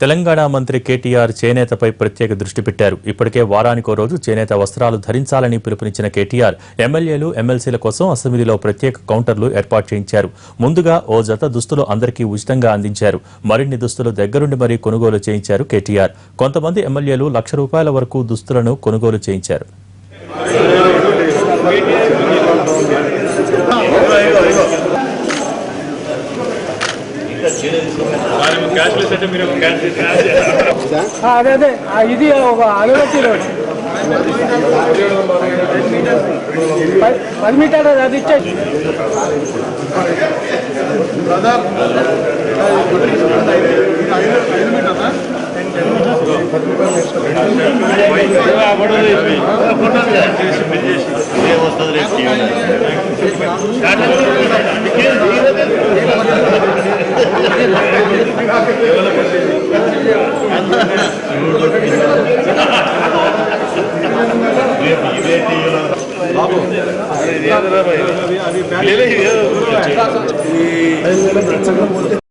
తెలంగాణ మంత్రి కేటీఆర్ చేనేతపై ప్రత్యేక దృష్టి పెట్టారు. ఇప్పటికే వారానికో రోజు చేనేత వస్త్రాలు ధరించాలని పిలుపునిచ్చిన కేటీఆర్ ఎమ్మెల్యేలు, ఎమ్మెల్సీల కోసం అసెంబ్లీలో ప్రత్యేక కౌంటర్లు ఏర్పాటు చేయించారు. ముందుగా ఓ జత దుస్తులు అందరికీ ఉచితంగా అందించారు. మరిన్ని దుస్తులు దగ్గరుండి మరీ కొనుగోలు చేయించారు కేటీఆర్. కొంతమంది ఎమ్మెల్యేలు ₹1,00,000 వరకు దుస్తులను కొనుగోలు చేయించారు. అదే ఇది ఒక అనుమతిలో 10 మీటర్లు అది ఇచ్చేది. బాబు